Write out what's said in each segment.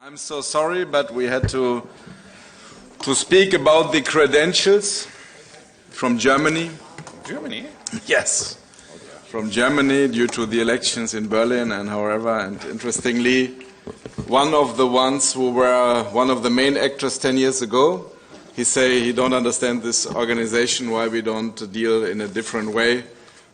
I'm so sorry, but we had to speak about the credentials from Germany. Germany? Yes, from Germany due to the elections in Berlin and however. And interestingly, one of the ones who were one of the main actors 10 years ago, he say he don't understand this organization, why we don't deal in a different way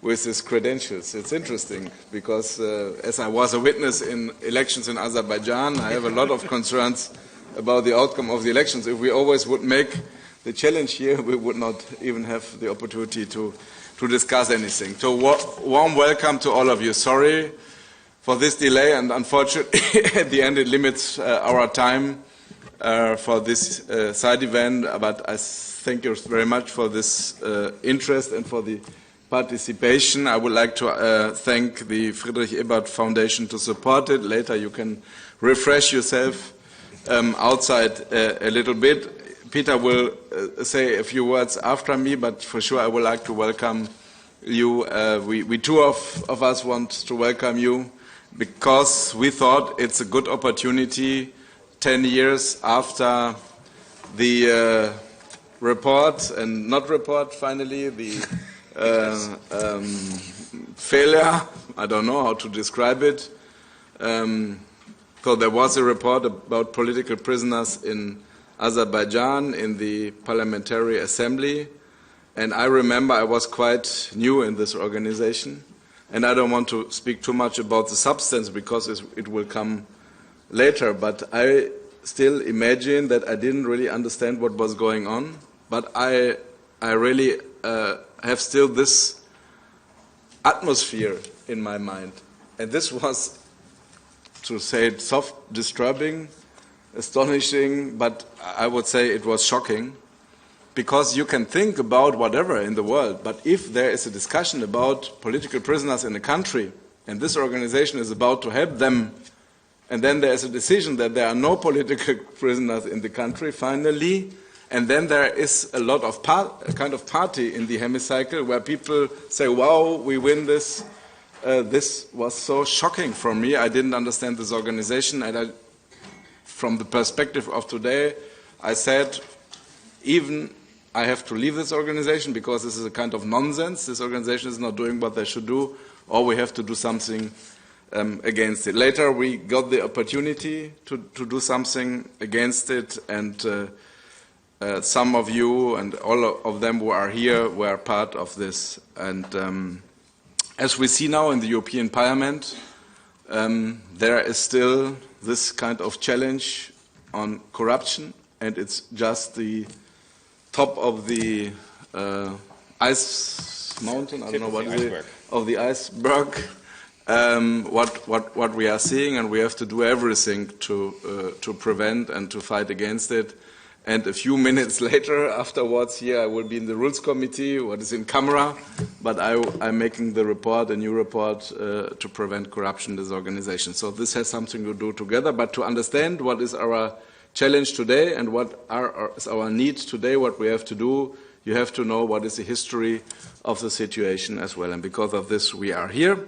with his credentials. It's interesting because as I was a witness in elections in Azerbaijan, I have a lot of concerns about the outcome of the elections. If we always would make the challenge here, we would not even have the opportunity to discuss anything. So warm welcome to all of you. Sorry for this delay, and unfortunately at the end it limits our time for this side event, but I thank you very much for this interest and for the participation. I would like to thank the Friedrich Ebert Foundation to support it. Later you can refresh yourself outside a little bit. Peter will say a few words after me, but for sure I would like to welcome you. We two of us want to welcome you because we thought it's a good opportunity 10 years after the report and not report, finally, the failure, I don't know how to describe it. So there was a report about political prisoners in Azerbaijan in the Parliamentary Assembly, and I remember I was quite new in this organization, and I don't want to speak too much about the substance because it will come later, but I still imagine that I didn't really understand what was going on, but I really have still this atmosphere in my mind, and this was, to say it soft, disturbing, astonishing, but I would say it was shocking, because you can think about whatever in the world, but if there is a discussion about political prisoners in a country, and this organization is about to help them, and then there is a decision that there are no political prisoners in the country, finally, and then there is a lot of a kind of party in the hemicycle where people say, wow, we win this. This was so shocking for me. I didn't understand this organization, and from the perspective of today, I said, even I have to leave this organization because this is a kind of nonsense. This organization is not doing what they should do, or we have to do something against it. Later, we got the opportunity to do something against it, and some of you and all of them who are here were part of this. And as we see now in the European Parliament, there is still this kind of challenge on corruption, and it's just the top of the ice mountain, I don't know what it is, of the iceberg, what we are seeing, and we have to do everything to prevent and to fight against it. And a few minutes later, afterwards, here I will be in the Rules Committee, what is in camera, but I'm making the report, a new report, to prevent corruption in this organization. So this has something to do together, but to understand what is our challenge today and what is our need today, what we have to do, you have to know what is the history of the situation as well. And because of this, we are here.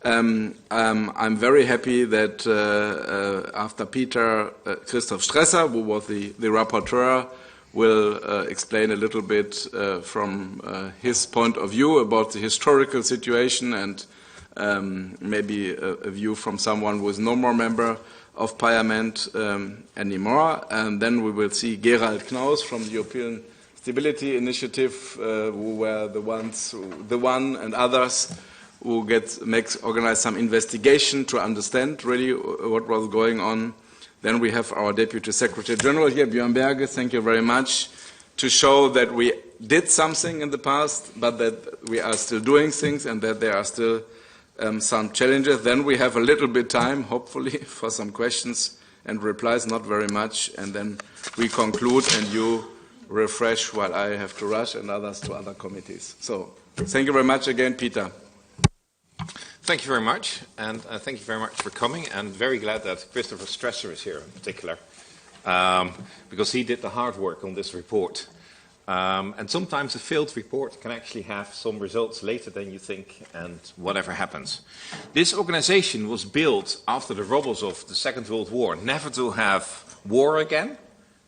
I'm very happy that after Peter, Christoph Strässer, who was the rapporteur, will explain a little bit from his point of view about the historical situation and maybe a view from someone who is no more member of Parliament anymore. And then we will see Gerald Knaus from the European Stability Initiative, who were the one and others who organize some investigation to understand really what was going on. Then we have our Deputy Secretary General here, Björn Berge, thank you very much, to show that we did something in the past, but that we are still doing things and that there are still some challenges. Then we have a little bit time, hopefully, for some questions and replies, not very much, and then we conclude and you refresh while I have to rush and others to other committees. So thank you very much again, Peter. Thank you very much, and thank you very much for coming, and very glad that Christoph Strässer is here in particular, because he did the hard work on this report. And sometimes a failed report can actually have some results later than you think, and whatever happens. This organization was built after the rubbles of the Second World War, never to have war again,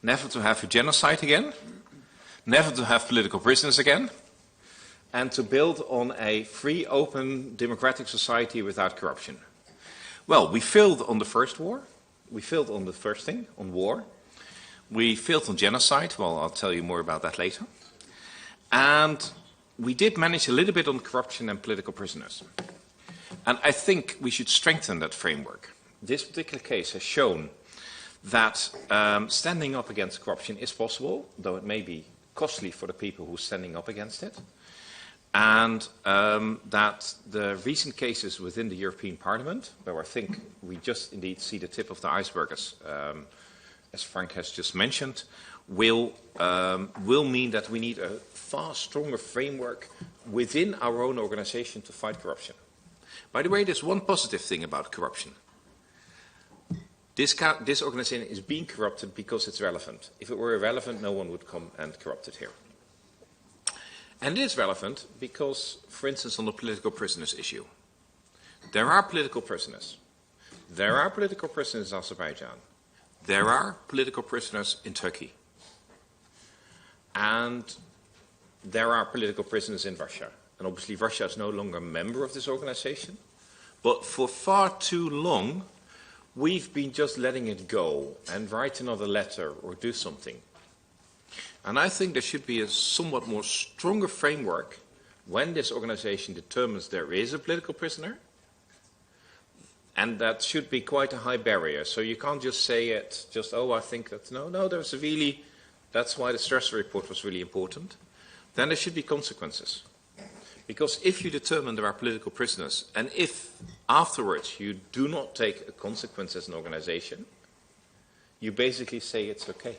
never to have a genocide again, never to have political prisoners again, and to build on a free, open, democratic society without corruption. Well, we failed on the first war. We failed on the first thing, on war. We failed on genocide. Well, I'll tell you more about that later. And we did manage a little bit on corruption and political prisoners. And I think we should strengthen that framework. This particular case has shown that standing up against corruption is possible, though it may be costly for the people who are standing up against it. And that the recent cases within the European Parliament, where I think we just indeed see the tip of the iceberg, as Frank has just mentioned, will mean that we need a far stronger framework within our own organization to fight corruption. By the way, there's one positive thing about corruption. This organization is being corrupted because it's relevant. If it were irrelevant, no one would come and corrupt it here. And it is relevant because, for instance, on the political prisoners issue, there are political prisoners. There are political prisoners in Azerbaijan. There are political prisoners in Turkey. And there are political prisoners in Russia. And obviously Russia is no longer a member of this organization. But for far too long, we've been just letting it go and write another letter or do something. And I think there should be a somewhat more stronger framework when this organization determines there is a political prisoner. And that should be quite a high barrier. So you can't just say it, just, oh, I think that, no, there's really, that's why the Strässer report was really important. Then there should be consequences. Because if you determine there are political prisoners, and if afterwards you do not take a consequence as an organization, you basically say it's okay.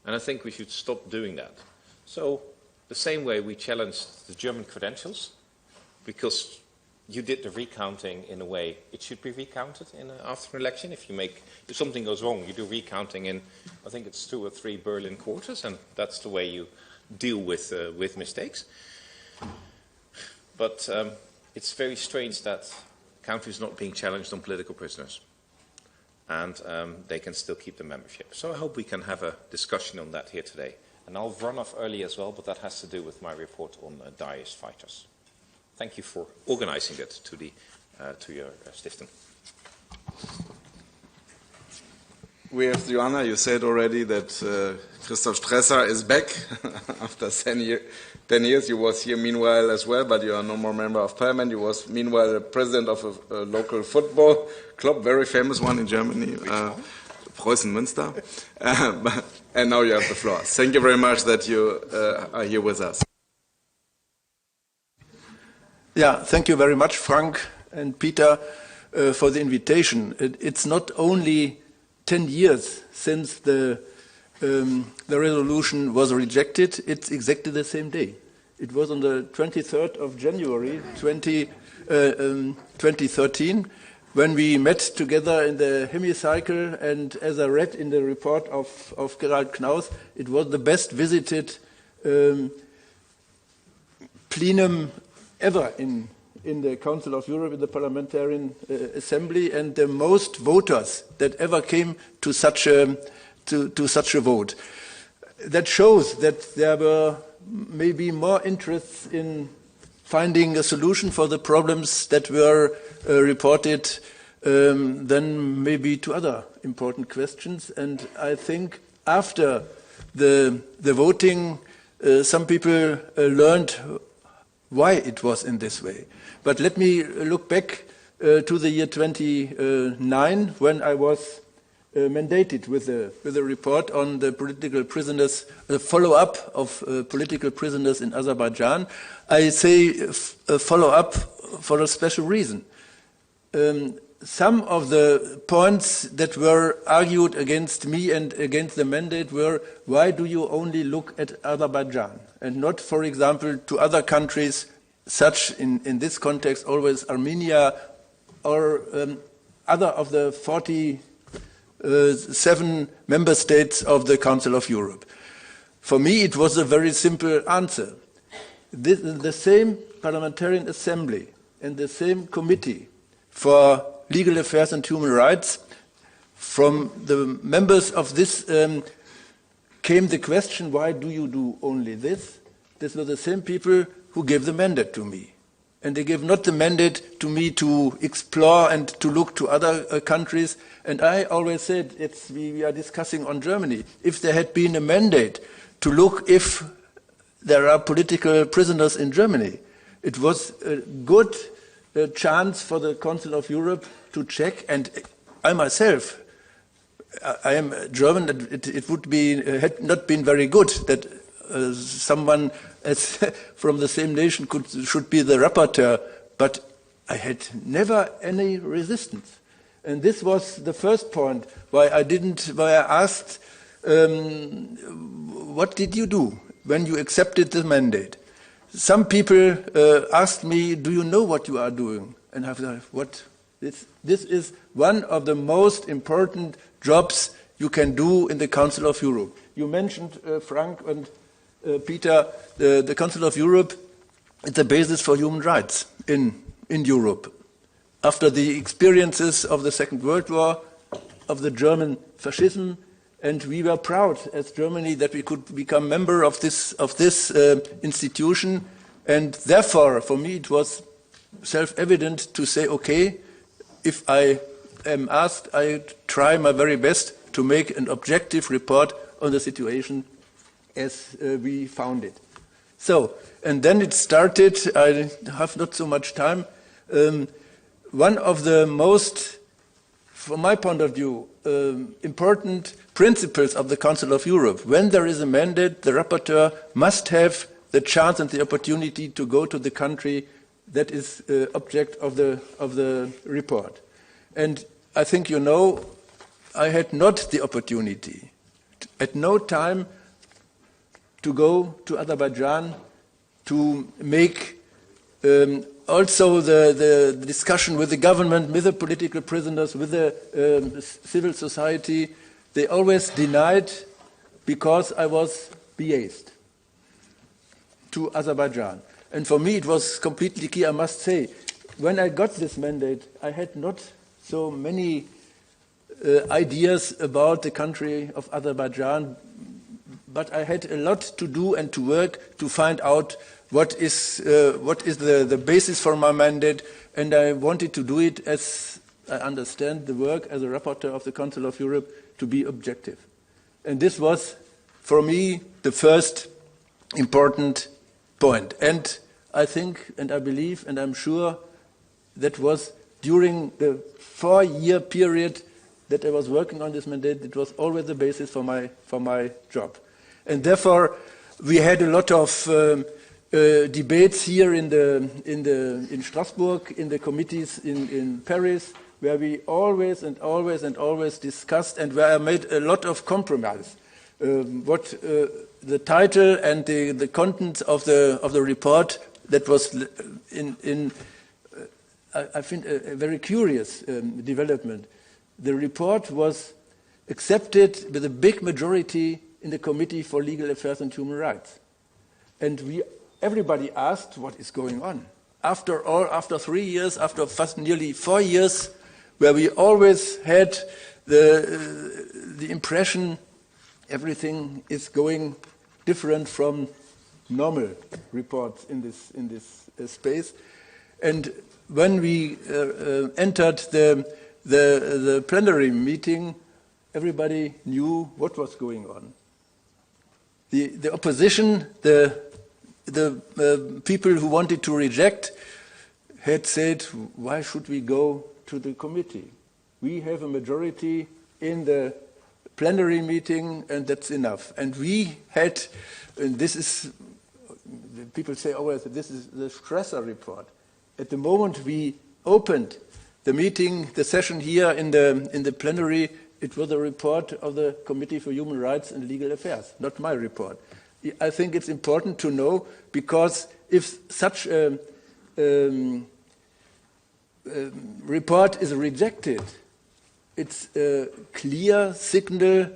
And I think we should stop doing that. So the same way we challenged the German credentials, because you did the recounting in a way it should be recounted after an election. If something goes wrong, you do recounting in, I think it's 2 or 3 Berlin quarters, and that's the way you deal with mistakes. But it's very strange that countries not being challenged on political prisoners. And they can still keep the membership. So I hope we can have a discussion on that here today. And I'll run off early as well, but that has to do with my report on Daesh fighters. Thank you for organizing it to your Stiftung. We have the honor, you said already, that Christoph Strässer is back after 10 years. You was here meanwhile as well, but you are no more member of parliament. You was meanwhile the president of a local football club, very famous one in Germany, Preußen Münster. And now you have the floor. Thank you very much that you are here with us. Yeah, thank you very much, Frank and Peter, for the invitation. It's not only 10 years since the resolution was rejected, it's exactly the same day. It was on the 23rd of January 2013 when we met together in the hemicycle, and as I read in the report of Gerald Knaus, it was the best visited plenum ever in the Council of Europe, in the Parliamentary Assembly, and the most voters that ever came to such a vote. That shows that there were maybe more interest in finding a solution for the problems that were reported than maybe to other important questions. And I think after the voting, some people learned why it was in this way. But let me look back to the year 2009 when I was mandated with a report on the political prisoners, the follow-up of political prisoners in Azerbaijan. I say follow-up for a special reason. Some of the points that were argued against me and against the mandate were, why do you only look at Azerbaijan and not, for example, to other countries, such in this context always Armenia or other of the 47 member states of the Council of Europe. For me, it was a very simple answer. The same Parliamentary Assembly and the same Committee for Legal Affairs and Human Rights, from the members of this came the question, why do you do only this? These were the same people who gave the mandate to me. And they gave not the mandate to me to explore and to look to other countries. And I always said, we are discussing on Germany. If there had been a mandate to look if there are political prisoners in Germany, it was a good chance for the Council of Europe to check. And I myself, I am German, it would be, had not been very good that someone as from the same nation should be the rapporteur, but I had never any resistance. And this was the first point why I asked, what did you do when you accepted the mandate? Some people asked me, do you know what you are doing? And I thought, what? This is one of the most important jobs you can do in the Council of Europe. You mentioned, Frank and Peter, the Council of Europe is the basis for human rights in Europe. After the experiences of the Second World War, of the German fascism, and we were proud as Germany that we could become member of this institution, and therefore, for me, it was self-evident to say, okay, if I am asked, I try my very best to make an objective report on the situation as we found it. So, and then it started, I have not so much time, one of the most, from my point of view, important principles of the Council of Europe. When there is a mandate, the rapporteur must have the chance and the opportunity to go to the country that is object of the report. And I think you know, I had not the opportunity, at no time, to go to Azerbaijan to make also the discussion with the government, with the political prisoners, with the civil society. They always denied because I was biased to Azerbaijan. And for me it was completely clear, I must say, when I got this mandate, I had not so many ideas about the country of Azerbaijan, but I had a lot to do and to work to find out what is the basis for my mandate, and I wanted to do it as I understand the work as a rapporteur of the Council of Europe to be objective. And this was, for me, the first important point. And I think, and I believe, and I'm sure that was during the 4-year period that I was working on this mandate, it was always the basis for my job. And therefore, we had a lot of debates here in Strasbourg, in the committees in Paris, where we always discussed and where I made a lot of compromise. What the title and the content of the report that was I think a very curious development. The report was accepted with a big majority in the Committee for Legal Affairs and Human Rights. And everybody asked what is going on. After 3 years, after nearly 4 years, where we always had the impression everything is going different from normal reports in this space. And when we entered the plenary meeting, everybody knew what was going on. The opposition, the people who wanted to reject, had said, why should we go to the committee? We have a majority in the plenary meeting, and that's enough. And we had, and this is, people say always, this is the Strässer report. At the moment we opened the meeting, the session here in the plenary, it was a report of the Committee for Human Rights and Legal Affairs, not my report. I think it's important to know, because if such a report is rejected, it's a clear signal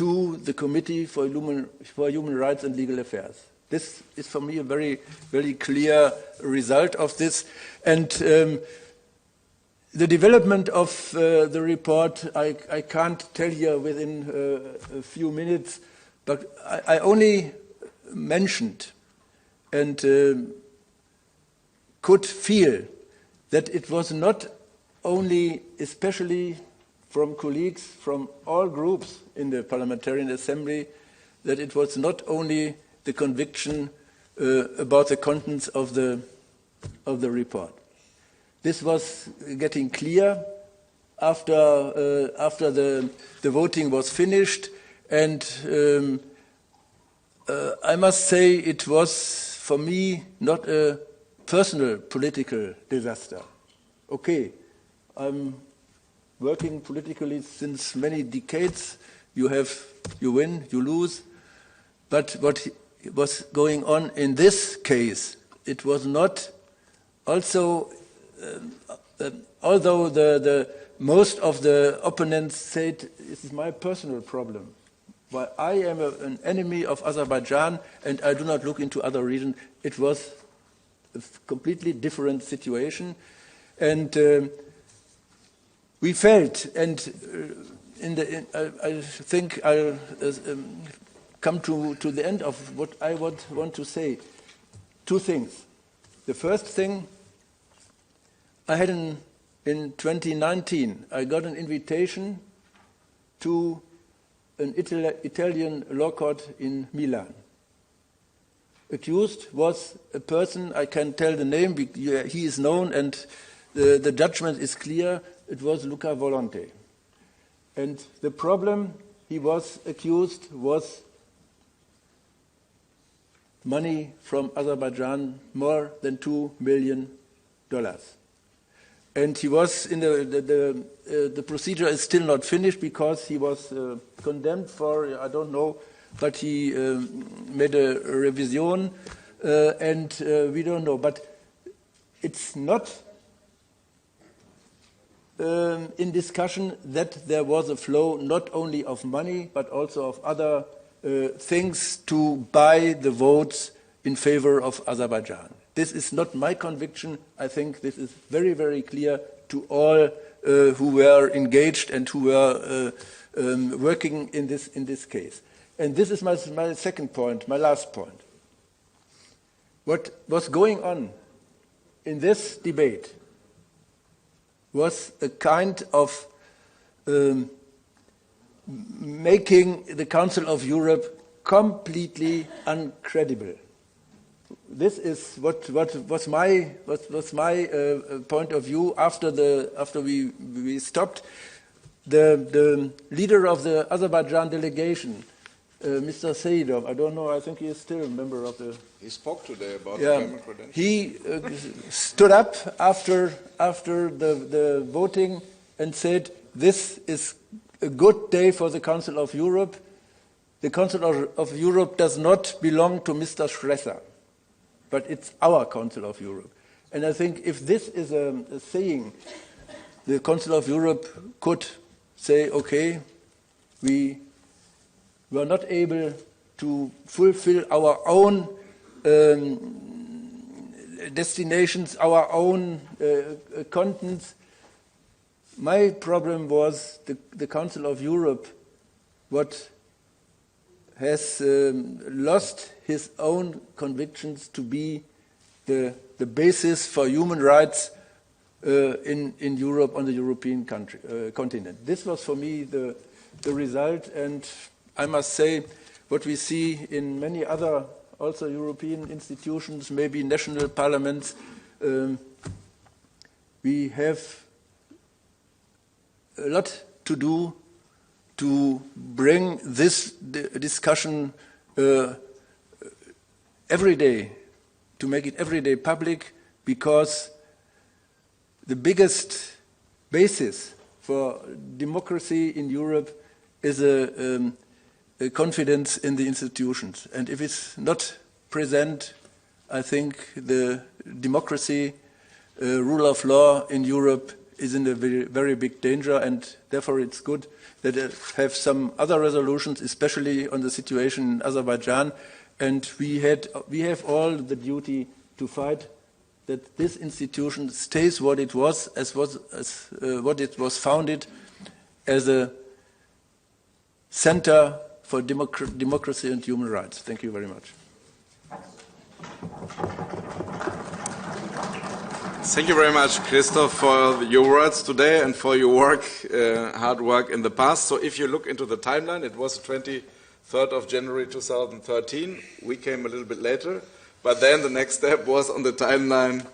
to the Committee for Human Rights and Legal Affairs. This is for me a very, very clear result of this. And the development of the report, I can't tell you within a few minutes, but I only mentioned and could feel that it was not only, especially from colleagues from all groups in the Parliamentary Assembly, that it was not only the conviction about the contents of the report. This was getting clear after the voting was finished, and I must say it was for me not a personal political disaster. Okay, I'm working politically since many decades. You win, you lose, but what was going on in this case, it was not also, although the most of the opponents said this is my personal problem. While I am an enemy of Azerbaijan and I do not look into other regions, it was a completely different situation. And we felt, and I think I'll come to the end of what I would want to say. Two things. The first thing, I had in 2019, I got an invitation to an Italian law court in Milan. Accused was a person, I can tell the name, he is known and the judgment is clear, it was Luca Volonté. And the problem he was accused was money from Azerbaijan, more than $2 million. And he was in the procedure is still not finished because he was condemned for, I don't know, but he made a revision and we don't know. But it's not in discussion that there was a flow not only of money but also of other things to buy the votes in favor of Azerbaijan. This is not my conviction. I think this is very, very clear to all who were engaged and who were working in this case. And this is my second point, my last point. What was going on in this debate was a kind of making the Council of Europe completely uncredible. This is what was my point of view after we stopped. The leader of the Azerbaijan delegation, Mr. Seidov, I don't know, I think he is still a member of the... He spoke today about the German credentials. He stood up after the voting and said, this is a good day for the Council of Europe. The Council of Europe does not belong to Mr. Strässer, but it's our Council of Europe. And I think if this is a saying, the Council of Europe could say, okay, we were not able to fulfill our own destinations, our own contents. My problem was the Council of Europe, what has lost his own convictions to be the basis for human rights in Europe, on the European continent. This was for me the result, and I must say what we see in many other also European institutions, maybe national parliaments, we have a lot to do to bring this discussion every day, to make it every day public, because the biggest basis for democracy in Europe is a confidence in the institutions. And if it's not present, I think the democracy, rule of law in Europe is in a very, very big danger, and therefore it's good that it have some other resolutions, especially on the situation in Azerbaijan. And we have all the duty to fight that this institution stays what it was, what it was founded as a center for democracy and human rights. Thank you very much. Thank you very much, Christoph, for your words today and for your work, hard work in the past. So if you look into the timeline, it was 23rd of January 2013. We came a little bit later. But then the next step was on the timeline,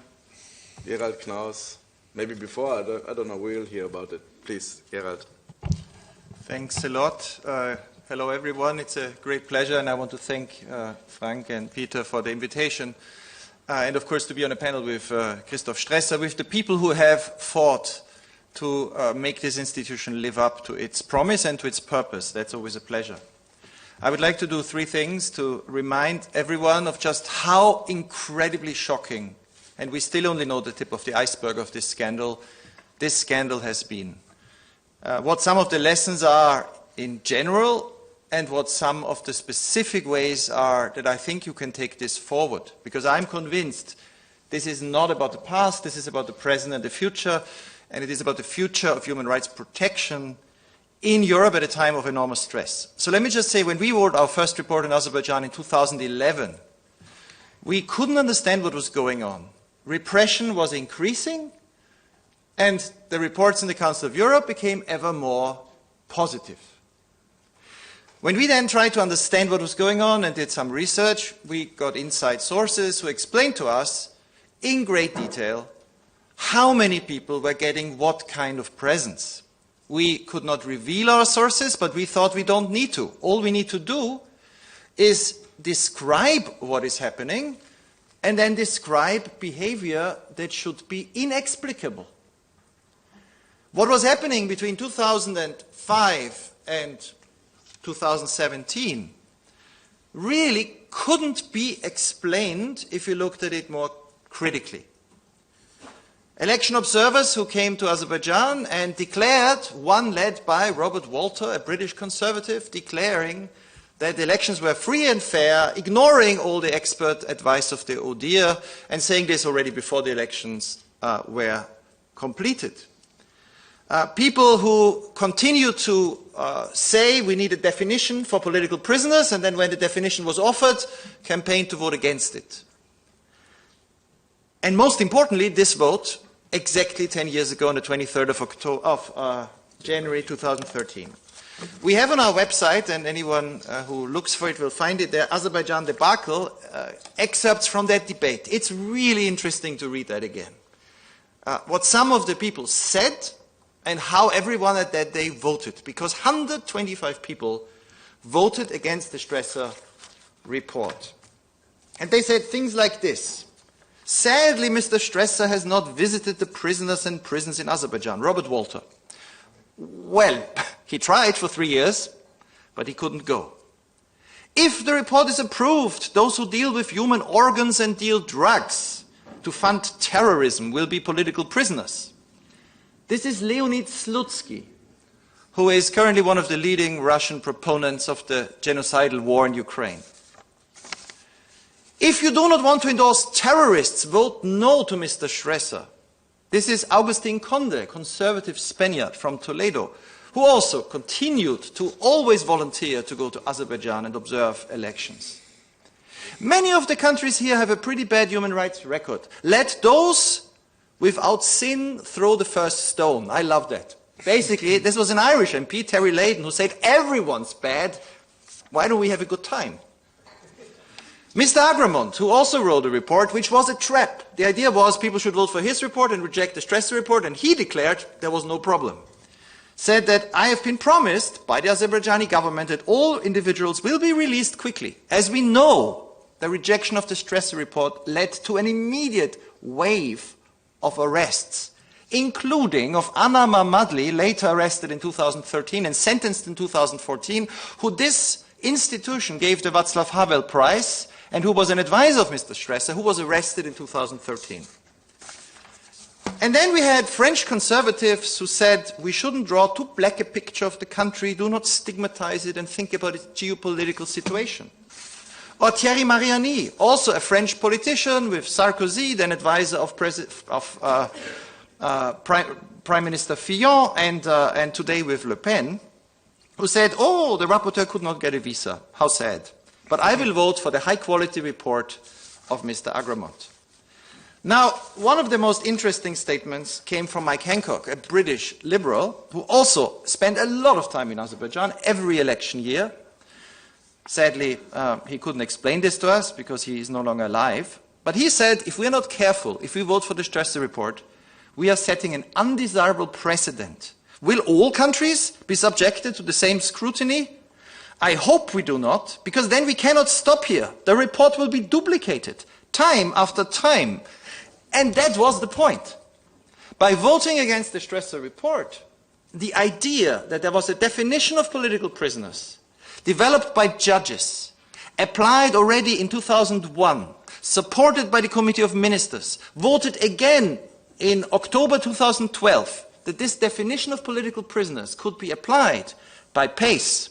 Gerald Knaus, maybe before, I don't know, we'll hear about it. Please, Gerald. Thanks a lot. Hello, everyone. It's a great pleasure, and I want to thank Frank and Peter for the invitation. And, of course, to be on a panel with Christoph Strässer, with the people who have fought to make this institution live up to its promise and to its purpose. That's always a pleasure. I would like to do three things to remind everyone of just how incredibly shocking, and we still only know the tip of the iceberg of this scandal has been. What some of the lessons are in general, and what some of the specific ways are that I think you can take this forward. Because I'm convinced this is not about the past, this is about the present and the future, and it is about the future of human rights protection in Europe at a time of enormous stress. So let me just say, when we wrote our first report on Azerbaijan in 2011, we couldn't understand what was going on. Repression was increasing, and the reports in the Council of Europe became ever more positive. When we then tried to understand what was going on and did some research, we got inside sources who explained to us in great detail how many people were getting what kind of presents. We could not reveal our sources, but we thought we don't need to. All we need to do is describe what is happening and then describe behavior that should be inexplicable. What was happening between 2005 and 2017 really couldn't be explained if you looked at it more critically. Election observers who came to Azerbaijan and declared, one led by Robert Walter, a British conservative, declaring that the elections were free and fair, ignoring all the expert advice of the ODIHR and saying this already before the elections were completed. People who continue to say we need a definition for political prisoners, and then when the definition was offered, campaigned to vote against it. And most importantly, this vote, exactly 10 years ago on the 23rd of January 2013. We have on our website, and anyone who looks for it will find it there, Azerbaijan debacle, excerpts from that debate. It's really interesting to read that again. What some of the people said, and how everyone at that day voted, because 125 people voted against the Strässer report. And they said things like this. Sadly, Mr. Strässer has not visited the prisoners and prisons in Azerbaijan. Robert Walter. Well, he tried for 3 years, but he couldn't go. If the report is approved, those who deal with human organs and deal drugs to fund terrorism will be political prisoners. This is Leonid Slutsky, who is currently one of the leading Russian proponents of the genocidal war in Ukraine. If you do not want to endorse terrorists, vote no to Mr. Strässer. This is Agustin Conde, a conservative Spaniard from Toledo, who also continued to always volunteer to go to Azerbaijan and observe elections. Many of the countries here have a pretty bad human rights record. Let those without sin throw the first stone. I love that. Basically, this was an Irish MP, Terry Layden, who said, everyone's bad. Why don't we have a good time? Mr. Agramont, who also wrote a report, which was a trap. The idea was people should vote for his report and reject the Strässer report, and he declared there was no problem. Said that I have been promised by the Azerbaijani government that all individuals will be released quickly. As we know, the rejection of the Strässer report led to an immediate wave of arrests, including of Anna Mamadli, later arrested in 2013 and sentenced in 2014, who this institution gave the Václav Havel Prize, and who was an advisor of Mr. Strässer, who was arrested in 2013. And then we had French conservatives who said we shouldn't draw too black a picture of the country, do not stigmatize it and think about its geopolitical situation. Or Thierry Mariani, also a French politician with Sarkozy, then advisor of Prime Minister Fillon, and today with Le Pen, who said, oh, the rapporteur could not get a visa. How sad. But I will vote for the high-quality report of Mr. Agramont. Now, one of the most interesting statements came from Mike Hancock, a British liberal, who also spent a lot of time in Azerbaijan every election year. Sadly, he couldn't explain this to us because he is no longer alive. But he said, if we are not careful, if we vote for the Strässer report, we are setting an undesirable precedent. Will all countries be subjected to the same scrutiny? I hope we do not, because then we cannot stop here. The report will be duplicated, time after time. And that was the point. By voting against the Strässer report, the idea that there was a definition of political prisoners developed by judges, applied already in 2001, supported by the Committee of Ministers, voted again in October 2012, that this definition of political prisoners could be applied by PACE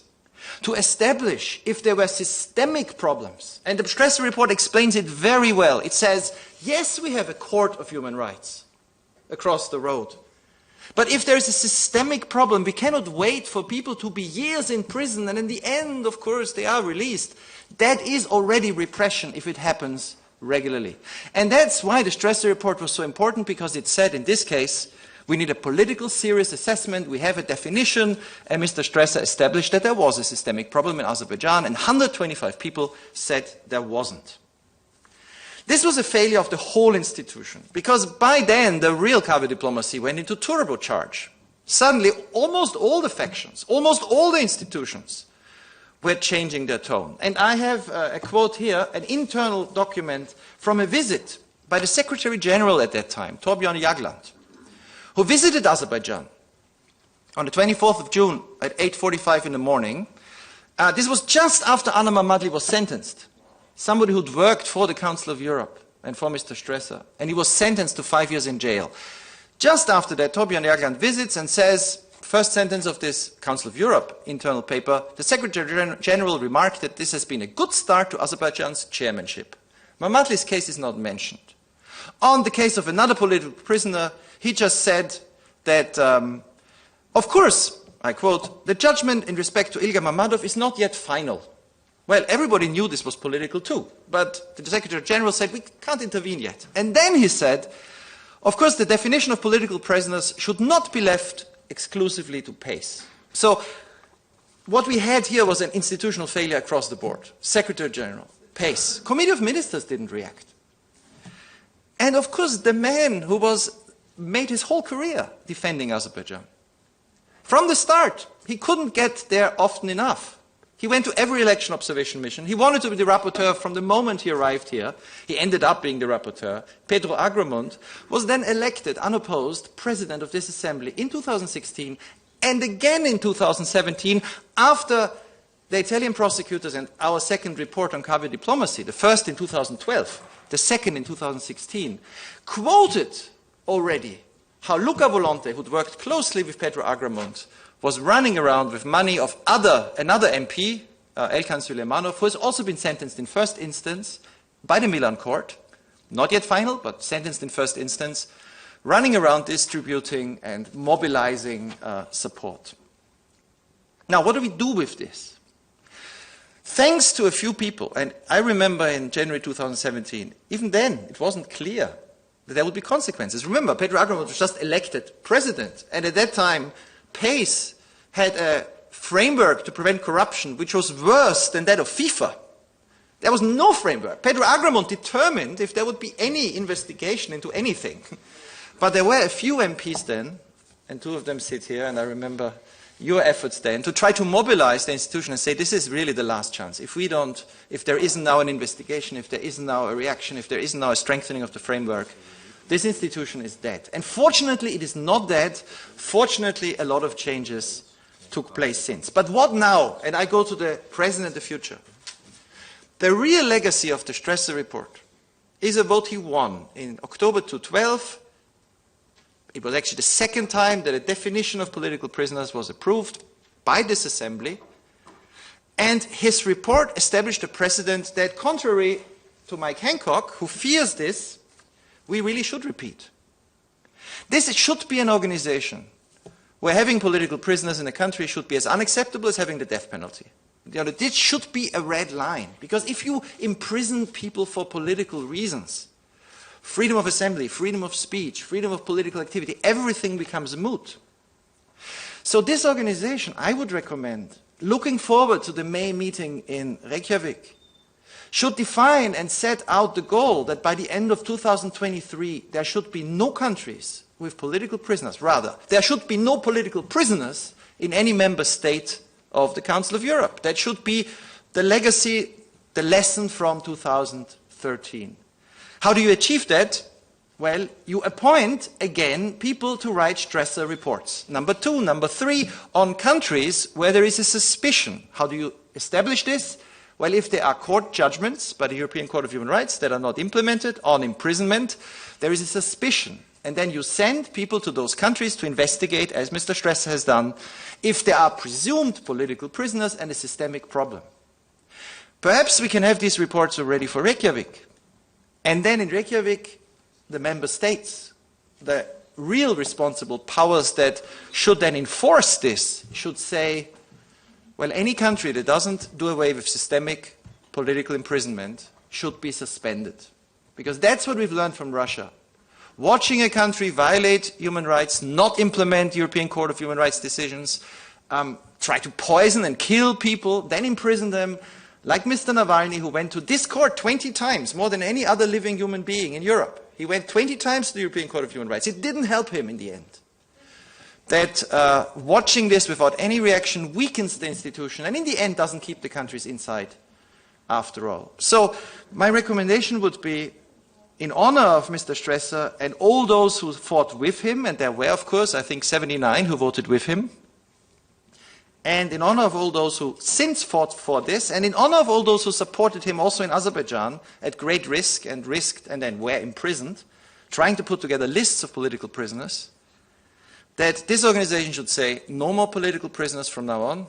to establish if there were systemic problems. And the Strässer report explains it very well. It says, yes, we have a court of human rights across the road. But if there is a systemic problem, we cannot wait for people to be years in prison and in the end, of course, they are released. That is already repression if it happens regularly. And that's why the Strässer report was so important, because it said in this case, we need a political serious assessment, we have a definition, and Mr. Strässer established that there was a systemic problem in Azerbaijan, and 125 people said there wasn't. This was a failure of the whole institution, because by then the real cover diplomacy went into turbocharge. Suddenly, almost all the factions, almost all the institutions were changing their tone. And I have a quote here, an internal document from a visit by the Secretary General at that time, Torbjörn Jagland, who visited Azerbaijan on the 24th of June at 8:45 in the morning. This was just after Anna Mammadli was sentenced, somebody who'd worked for the Council of Europe and for Mr. Strässer, and he was sentenced to 5 years in jail. Just after that, Torbjörn Jagland visits and says, first sentence of this Council of Europe internal paper, the Secretary General remarked that this has been a good start to Azerbaijan's chairmanship. Mammadli's case is not mentioned. On the case of another political prisoner, he just said that, of course, I quote, the judgment in respect to Ilgar Mammadov is not yet final. Well, everybody knew this was political too, but the Secretary General said we can't intervene yet. And then he said, of course, the definition of political prisoners should not be left exclusively to PACE. So what we had here was an institutional failure across the board. Secretary General, PACE, Committee of Ministers didn't react. And of course, the man who made his whole career defending Azerbaijan. From the start, he couldn't get there often enough. He went to every election observation mission. He wanted to be the rapporteur from the moment he arrived here. He ended up being the rapporteur. Pedro Agramont was then elected, unopposed, president of this assembly in 2016 and again in 2017 after the Italian prosecutors and our second report on cover diplomacy, the first in 2012, the second in 2016, quoted already how Luca Volonte, who'd worked closely with Pedro Agramont, was running around with money of another MP, Elkan Süleymanov, who has also been sentenced in first instance by the Milan court, not yet final, but sentenced in first instance, running around distributing and mobilizing support. Now, what do we do with this? Thanks to a few people, and I remember in January 2017, even then it wasn't clear that there would be consequences. Remember, Pedro Agramont was just elected president, and at that time, PACE had a framework to prevent corruption which was worse than that of FIFA. There was no framework. Pedro Agramont determined if there would be any investigation into anything. But there were a few MPs then, and two of them sit here, and I remember your efforts then to try to mobilize the institution and say this is really the last chance. If there isn't now an investigation, if there isn't now a reaction, if there isn't now a strengthening of the framework, this institution is dead. And fortunately, it is not dead. Fortunately, a lot of changes took place since. But what now? And I go to the present and the future. The real legacy of the Strässer report is a vote he won in October 2012 It was actually the second time that a definition of political prisoners was approved by this assembly. And his report established a precedent that, contrary to Mike Hancock, who fears this, we really should repeat. This should be an organization where having political prisoners in a country should be as unacceptable as having the death penalty. This should be a red line, because if you imprison people for political reasons, freedom of assembly, freedom of speech, freedom of political activity, everything becomes moot. So this organization, I would recommend, looking forward to the May meeting in Reykjavik, should define and set out the goal that by the end of 2023 there should be no countries with political prisoners. Rather, there should be no political prisoners in any member state of the Council of Europe. That should be the legacy, the lesson from 2013. How do you achieve that? Well, you appoint, again, people to write Strässer reports. Number 2. Number 3, on countries where there is a suspicion. How do you establish this? Well, if there are court judgments by the European Court of Human Rights that are not implemented on imprisonment, there is a suspicion. And then you send people to those countries to investigate, as Mr. Strässer has done, if there are presumed political prisoners and a systemic problem. Perhaps we can have these reports already for Reykjavik. And then in Reykjavik, the member states, the real responsible powers that should then enforce this, should say, well, any country that doesn't do away with systemic political imprisonment should be suspended. Because that's what we've learned from Russia. Watching a country violate human rights, not implement European Court of Human Rights decisions, try to poison and kill people, then imprison them, like Mr. Navalny, who went to this court 20 times, more than any other living human being in Europe. He went 20 times to the European Court of Human Rights. It didn't help him in the end. That watching this without any reaction weakens the institution and in the end doesn't keep the countries inside after all. So my recommendation would be, in honor of Mr. Strässer and all those who fought with him, and there were, of course, I think 79 who voted with him, and in honor of all those who since fought for this, and in honor of all those who supported him also in Azerbaijan at great risk and risked and then were imprisoned, trying to put together lists of political prisoners, that this organization should say, no more political prisoners from now on.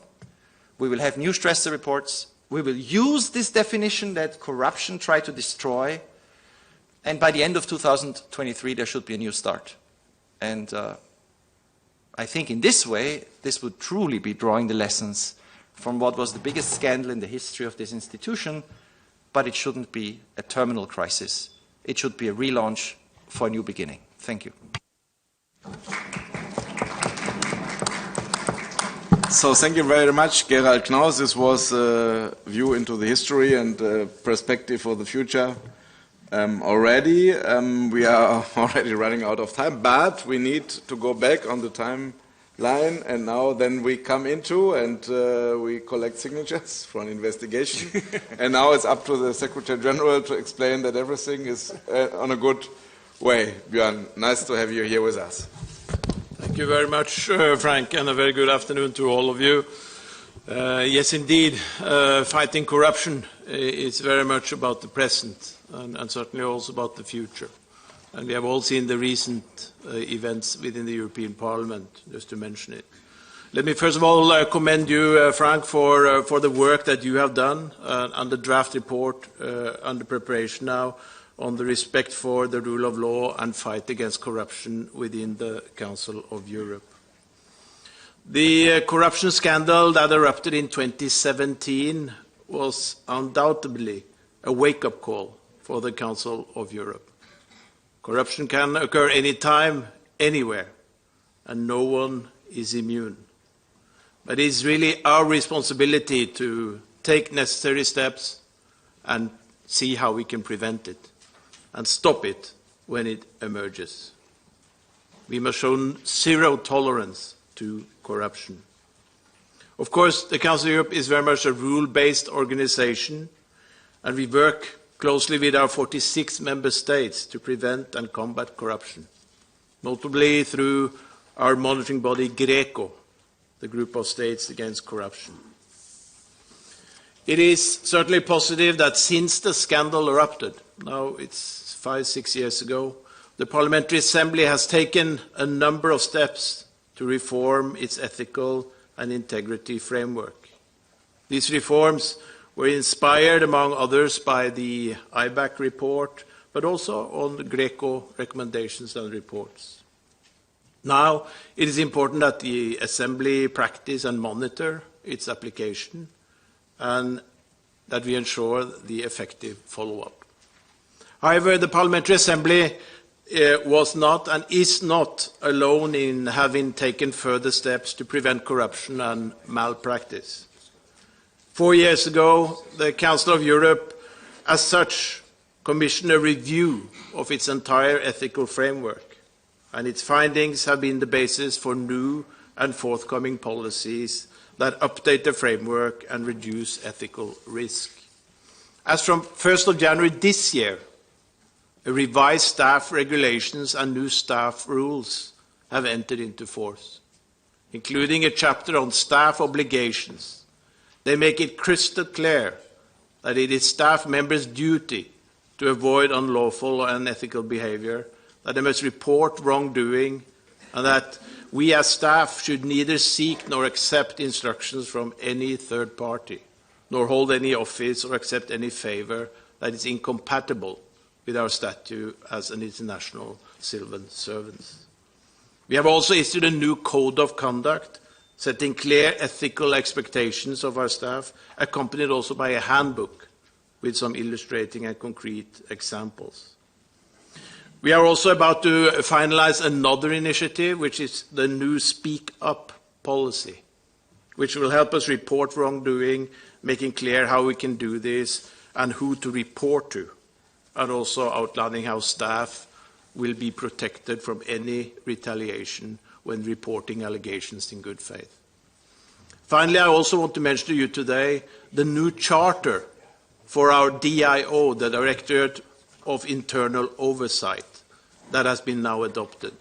We will have new Strässer reports. We will use this definition that corruption tried to destroy. And by the end of 2023, there should be a new start. And I think in this way, this would truly be drawing the lessons from what was the biggest scandal in the history of this institution, but it shouldn't be a terminal crisis. It should be a relaunch for a new beginning. Thank you. So thank you very much, Gerald Knaus. This was a view into the history and perspective for the future. Already, we are already running out of time, but we need to go back on the timeline, and now then we come into and we collect signatures for an investigation, and now it's up to the Secretary General to explain that everything is on a good way. Björn, nice to have you here with us. Thank you very much, Frank, and a very good afternoon to all of you. Yes, indeed, fighting corruption is very much about the present and certainly also about the future. And we have all seen the recent events within the European Parliament, just to mention it. Let me first of all commend you, Frank, for the work that you have done on the draft report under preparation now on the respect for the rule of law and fight against corruption within the Council of Europe. The corruption scandal that erupted in 2017 was undoubtedly a wake-up call for the Council of Europe. Corruption can occur anytime, anywhere, and no one is immune. But it is really our responsibility to take necessary steps and see how we can prevent it and stop it when it emerges. We must show zero tolerance to corruption. Of course, the Council of Europe is very much a rule-based organization, and we work closely with our 46 member states to prevent and combat corruption, notably through our monitoring body GRECO, the Group of States Against Corruption. It is certainly positive that since the scandal erupted, now it's 5-6 years ago, the Parliamentary Assembly has taken a number of steps to reform its ethical and integrity framework. These reforms were inspired, among others, by the IBAC report, but also on the Greco recommendations and reports. Now, it is important that the Assembly practice and monitor its application, and that we ensure the effective follow-up. However, the Parliamentary Assembly was not and is not alone in having taken further steps to prevent corruption and malpractice. 4 years ago, the Council of Europe, as such, commissioned a review of its entire ethical framework, and its findings have been the basis for new and forthcoming policies that update the framework and reduce ethical risk. As from 1st of January this year, a revised staff regulations and new staff rules have entered into force, including a chapter on staff obligations. They make it crystal clear that it is staff members' duty to avoid unlawful and unethical behavior, that they must report wrongdoing, and that we as staff should neither seek nor accept instructions from any third party, nor hold any office or accept any favor that is incompatible with our statute as an international civil servant. We have also issued a new code of conduct, setting clear ethical expectations of our staff, accompanied also by a handbook with some illustrating and concrete examples. We are also about to finalize another initiative, which is the new Speak Up policy, which will help us report wrongdoing, making clear how we can do this and who to report to, and also outlining how staff will be protected from any retaliation when reporting allegations in good faith. Finally, I also want to mention to you today the new charter for our DIO, the Directorate of Internal Oversight, that has been now adopted.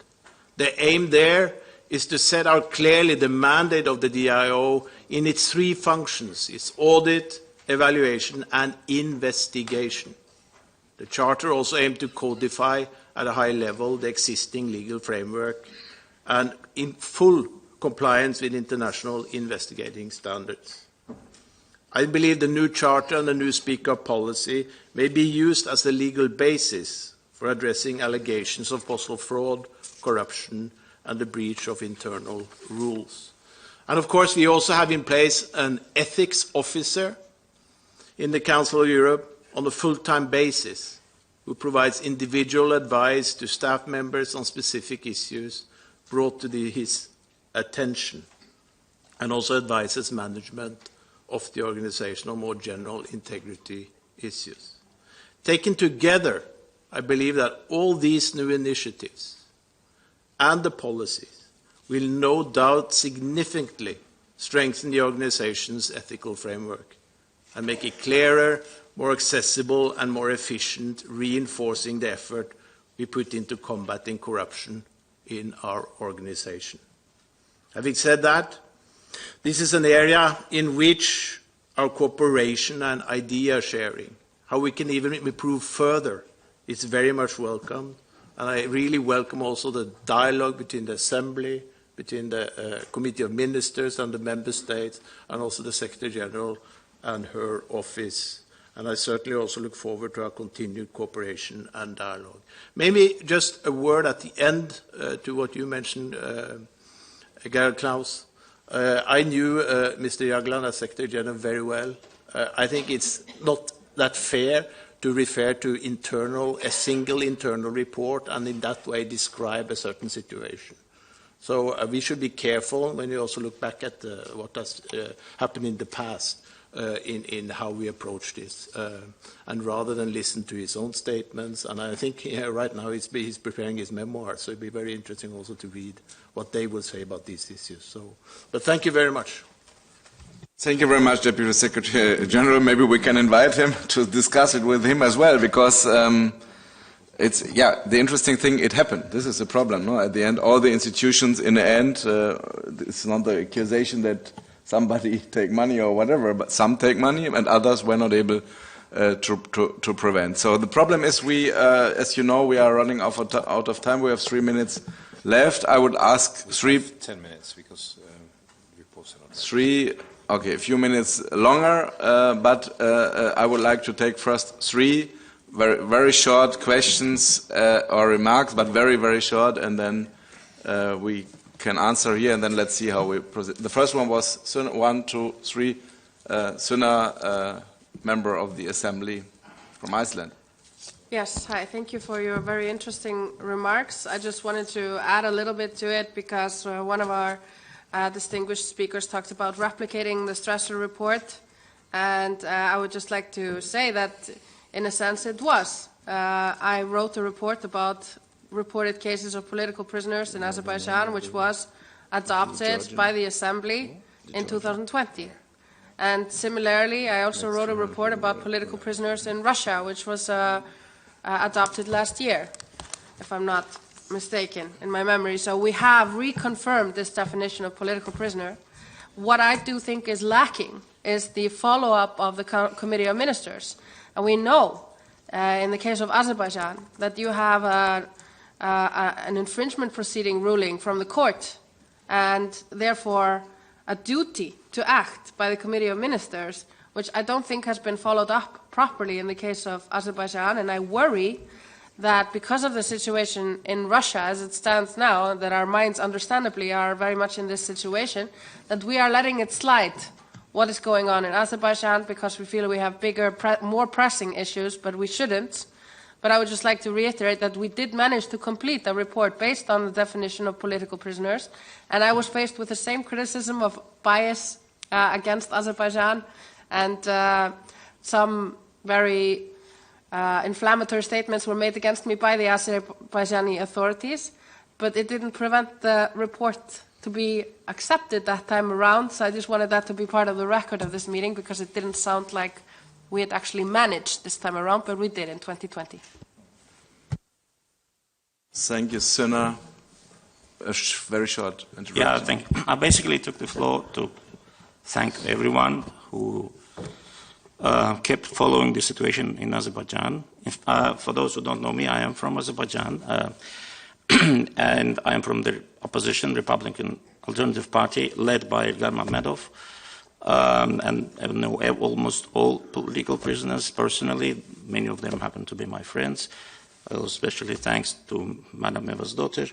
The aim there is to set out clearly the mandate of the DIO in its three functions: its audit, evaluation, and investigation. The Charter also aims to codify at a high level the existing legal framework and in full compliance with international investigating standards. I believe the new Charter and the new Speak Up policy may be used as the legal basis for addressing allegations of possible fraud, corruption, and the breach of internal rules. And of course, we also have in place an ethics officer in the Council of Europe on a full-time basis, who provides individual advice to staff members on specific issues brought to his attention, and also advises management of the organization on more general integrity issues. Taken together, I believe that all these new initiatives and the policies will no doubt significantly strengthen the organization's ethical framework and make it clearer, more accessible, and more efficient, reinforcing the effort we put into combating corruption in our organization. Having said that, this is an area in which our cooperation and idea sharing, how we can even improve further, is very much welcome. And I really welcome also the dialogue between the Assembly, between the Committee of Ministers and the Member States, and also the Secretary General and her office. And I certainly also look forward to our continued cooperation and dialogue. Maybe just a word at the end to what you mentioned, Gerald Klaus. I knew Mr. Jagland as Secretary General very well. I think it's not that fair to refer to a single internal report and in that way describe a certain situation. So we should be careful when we also look back at what has happened in the past in how we approach this. And rather than listen to his own statements, and I think right now he's preparing his memoir, so it'd be very interesting also to read what they will say about these issues. So, but thank you very much. Thank you very much, Deputy Secretary General. Maybe we can invite him to discuss it with him as well, because the interesting thing, it happened. This is the problem, no? At the end, all the institutions, in the end, it's not the accusation that somebody take money or whatever, but some take money and others were not able to prevent. So the problem is we, as you know, we are running out of time. We have 3 minutes left. I would ask 10 minutes because we posted on okay, a few minutes longer, but I would like to take first 3 very short questions or remarks, but very, very short, and then we can answer here, and then let's see how we proceed. The first one was 1, 2, 3, Sunna, member of the Assembly from Iceland. Yes, hi. Thank you for your very interesting remarks. I just wanted to add a little bit to it because one of our distinguished speakers talked about replicating the Strässer report, and I would just like to say that in a sense it was. I wrote a report about reported cases of political prisoners in Azerbaijan, which was adopted by the Assembly in 2020. And similarly, I also wrote a report about political prisoners in Russia, which was adopted last year, if I'm not mistaken, in my memory. So we have reconfirmed this definition of political prisoner. What I do think is lacking is the follow-up of the Committee of Ministers. And we know, in the case of Azerbaijan, that you have an infringement proceeding ruling from the court, and therefore a duty to act by the Committee of Ministers, which I don't think has been followed up properly in the case of Azerbaijan, and I worry that because of the situation in Russia as it stands now, that our minds understandably are very much in this situation, that we are letting it slide what is going on in Azerbaijan because we feel we have bigger, more pressing issues, but we shouldn't. But I would just like to reiterate that we did manage to complete a report based on the definition of political prisoners, and I was faced with the same criticism of bias against Azerbaijan and some very inflammatory statements were made against me by the Azerbaijani authorities, but it didn't prevent the report to be accepted that time around, so I just wanted that to be part of the record of this meeting because it didn't sound like we had actually managed this time around, but we did in 2020. Thank you, Sunna. A very short introduction. Yeah, thank you. I basically took the floor to thank everyone who kept following the situation in Azerbaijan. For those who don't know me, I am from Azerbaijan, and I am from the opposition Republican Alternative Party led by Ilgar Mammadov. And I know almost all political prisoners personally. Many of them happen to be my friends. Especially thanks to Madam Eva's daughter,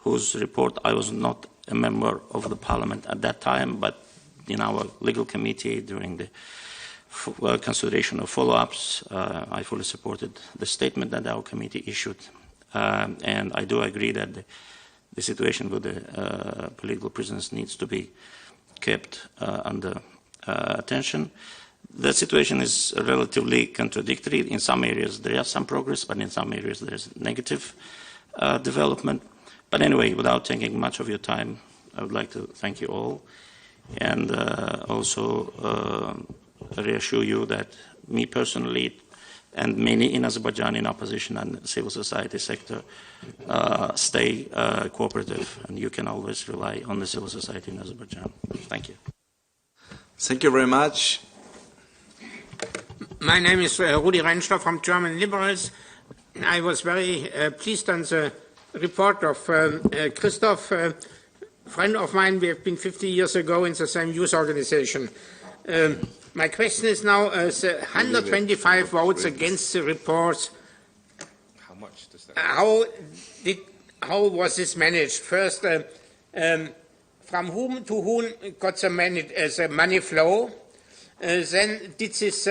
whose report I was not a member of the parliament at that time, but in our legal committee during the consideration of follow-ups, I fully supported the statement that our committee issued. And I do agree that the situation with the political prisoners needs to be kept under attention. The situation is relatively contradictory. In some areas there is some progress, but in some areas there is negative development. But anyway, without taking much of your time, I would like to thank you all and also reassure you that me personally and many in Azerbaijan in opposition and civil society sector stay cooperative, and you can always rely on the civil society in Azerbaijan. Thank you. Thank you very much. My name is Rudi Reinstoff from German Liberals. I was very pleased on the report of Christoph, a friend of mine. We have been 50 years ago in the same youth organization. My question is now, the 125 votes against the report, How much does that? how was this managed? First, from whom to whom got the money flow? Then did this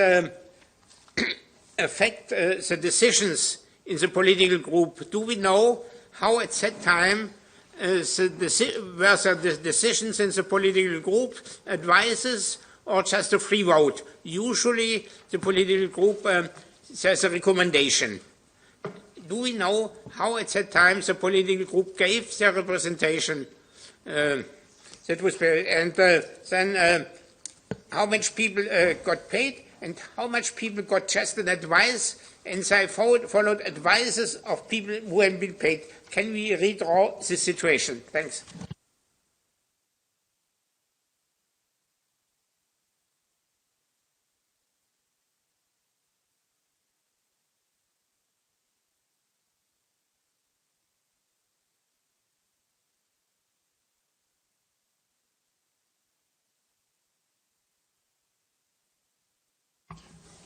affect the decisions in the political group? Do we know how at that time were the decisions in the political group advices or just a free vote? Usually the political group says a recommendation. Do we know how at that time the political group gave their representation? That was very, and then how much people got paid and how much people got just an advice and they followed advices of people who had been paid. Can we redraw the situation? Thanks.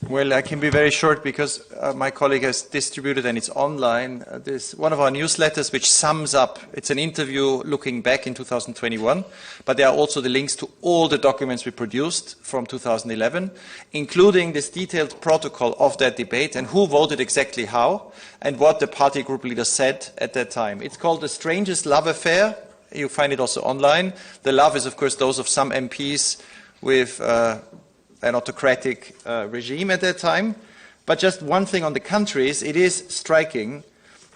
Well, I can be very short because my colleague has distributed, and it's online, this one of our newsletters which sums up. It's an interview looking back in 2021, but there are also the links to all the documents we produced from 2011, including this detailed protocol of that debate and who voted exactly how and what the party group leaders said at that time. It's called The Strangest Love Affair. You find it also online. The love is, of course, those of some MPs with an autocratic regime at that time. But just one thing on the countries, it is striking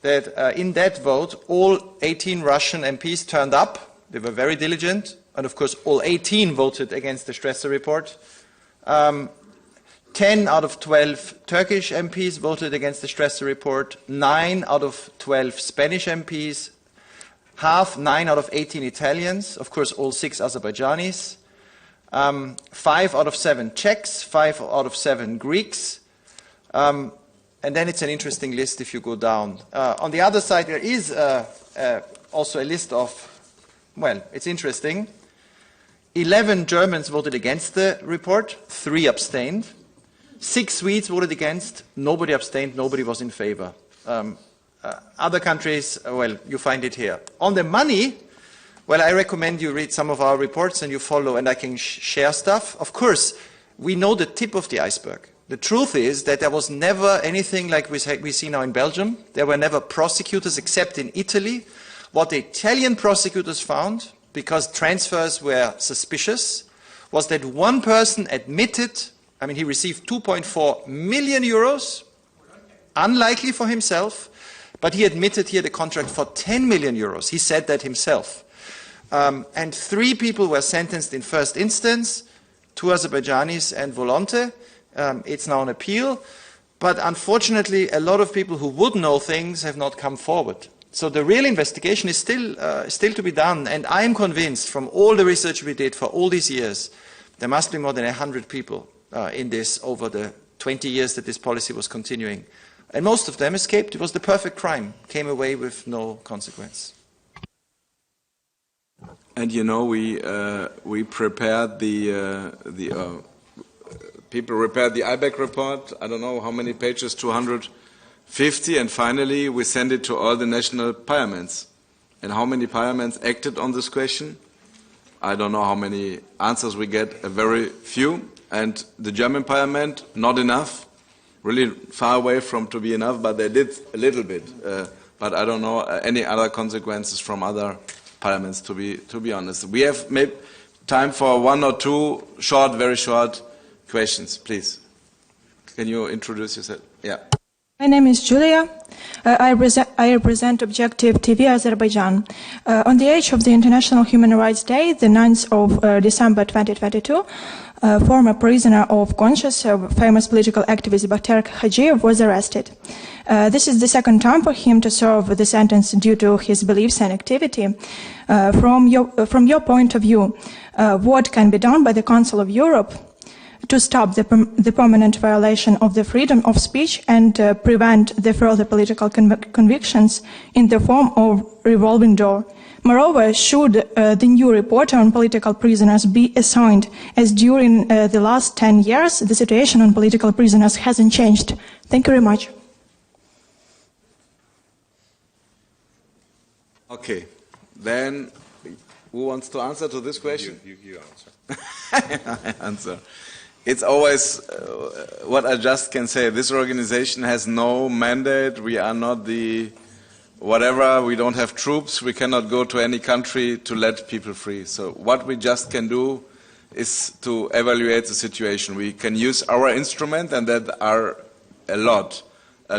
that in that vote, all 18 Russian MPs turned up. They were very diligent. And of course, all 18 voted against the Strässer report. 10 out of 12 Turkish MPs voted against the Strässer report. 9 out of 12 Spanish MPs. 9 out of 18 Italians. Of course, all 6 Azerbaijanis. 5 out of 7 Czechs, 5 out of 7 Greeks, and then it's an interesting list if you go down. On the other side, there is also a list of, well, it's interesting. 11 Germans voted against the report, 3 abstained. 6 Swedes voted against, nobody abstained, nobody was in favor. Other countries, well, you find it here. On the money, well, I recommend you read some of our reports and you follow, and I can share stuff. Of course, we know the tip of the iceberg. The truth is that there was never anything like we see now in Belgium. There were never prosecutors except in Italy. What the Italian prosecutors found, because transfers were suspicious, was that one person admitted, I mean, he received 2.4 million euros, unlikely for himself, but he admitted he had a contract for 10 million euros. He said that himself. And 3 people were sentenced in first instance, 2 Azerbaijanis and Volonte. It's now an appeal. But unfortunately, a lot of people who would know things have not come forward. So the real investigation is still to be done. And I am convinced from all the research we did for all these years, there must be more than 100 people in this over the 20 years that this policy was continuing. And most of them escaped. It was the perfect crime, came away with no consequence. And you know, we prepared people prepared the IBEC report. I don't know how many pages, 250, and finally we sent it to all the national parliaments. And how many parliaments acted on this question? I don't know how many answers we get. A very few. And the German parliament, not enough. Really far away from to be enough, but they did a little bit. But I don't know any other consequences from other parliaments, to be honest. We have maybe time for 1 or 2 short, very short questions, please. Can you introduce yourself? Yeah. My name is Julia. I represent Objective TV Azerbaijan. On the age of the International Human Rights Day, the 9th of December 2022, former prisoner of conscience, famous political activist Bakhter Khadjiev was arrested. This is the second time for him to serve the sentence due to his beliefs and activity. From your point of view, what can be done by the Council of Europe to stop the permanent violation of the freedom of speech and prevent the further political convictions in the form of revolving door? Moreover, should the new report on political prisoners be assigned, as during the last 10 years the situation on political prisoners hasn't changed? Thank you very much. Okay, then who wants to answer to this question? You answer. I answer. It's always what I just can say. This organization has no mandate. We are not the whatever. We don't have troops. We cannot go to any country to let people free. So what we just can do is to evaluate the situation. We can use our instrument, and that are a lot,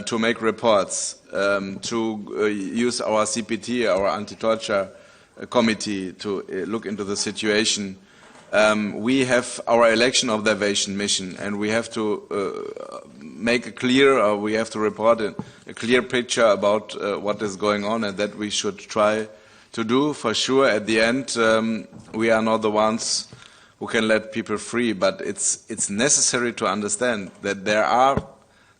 to make reports, to use our CPT, our anti-torture committee, to look into the situation. We have our election observation mission, and we have to make a clear, or we have to report a clear picture about what is going on, and that we should try to do. For sure, at the end, we are not the ones who can let people free, but it's necessary to understand that there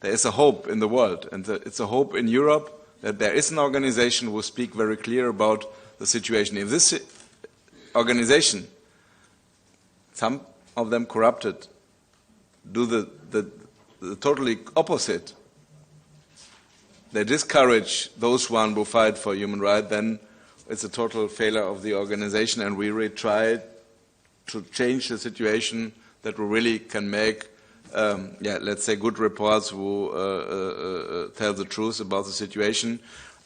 is a hope in the world, and it's a hope in Europe that there is an organization who speak very clear about the situation. If this organization, some of them corrupted, do the the totally opposite. They discourage those who fight for human rights, then it's a total failure of the organization, and we really try to change the situation that we really can make, let's say, good reports who tell the truth about the situation.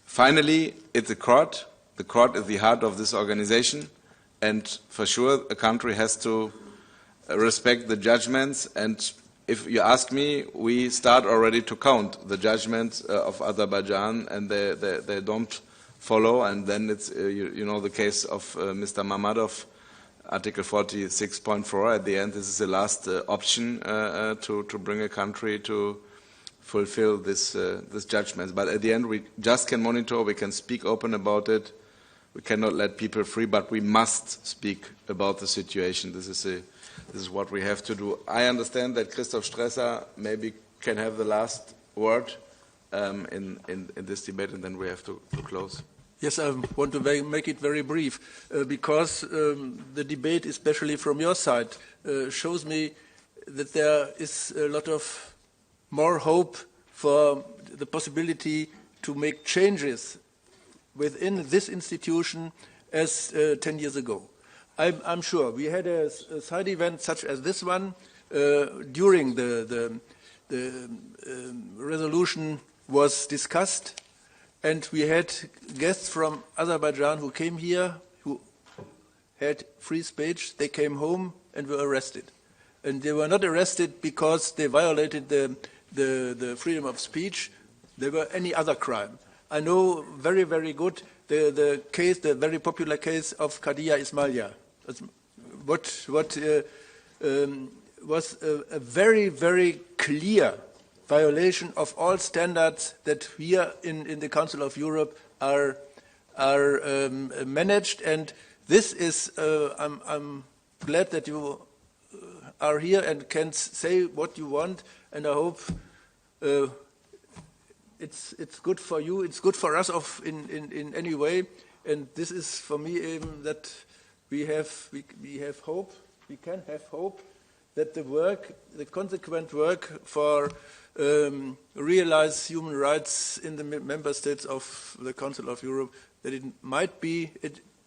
Finally, it's the court. The court is the heart of this organization, and for sure a country has to respect the judgments, and if you ask me, we start already to count the judgments of Azerbaijan, and they don't follow, and then it's, you know, the case of Mr. Mammadov, Article 46.4. At the end, this is the last option to bring a country to fulfill this judgment. But at the end, we just can monitor, we can speak open about it, we cannot let people free, but we must speak about the situation. This is what we have to do. I understand that Christoph Strässer maybe can have the last word in this debate, and then we have to close. Yes, I want to make it very brief, because the debate, especially from your side, shows me that there is a lot of more hope for the possibility to make changes within this institution as 10 years ago. I'm sure we had a side event such as this one during the resolution was discussed, and we had guests from Azerbaijan who came here, who had free speech. They came home and were arrested. And they were not arrested because they violated the freedom of speech. There were any other crime. I know very, very good the case, the very popular case of Kadia Ismailia. What was a very, very clear violation of all standards that here in the Council of Europe are managed. And this is, I'm glad that you are here and can say what you want, and I hope it's good for you, it's good for us in any way, and this is for me that we have hope, we can have hope that the consequent work for realize human rights in the member states of the Council of Europe, that it might be,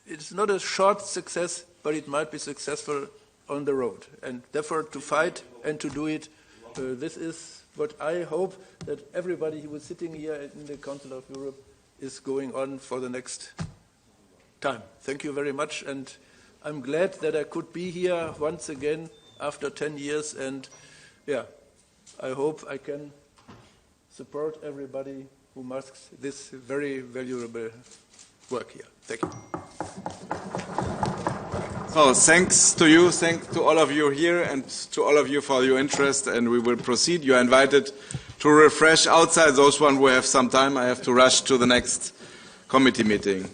it's not a short success, but it might be successful on the road, and therefore to fight and to do it, this is what I hope that everybody who is sitting here in the Council of Europe is going on for the next time. Thank you very much, and I'm glad that I could be here once again after 10 years, and yeah, I hope I can support everybody who makes this very valuable work here. Thank you. So thanks to you, thanks to all of you here, and to all of you for your interest, and we will proceed. You are invited to refresh outside. Those who have some time, I have to rush to the next committee meeting.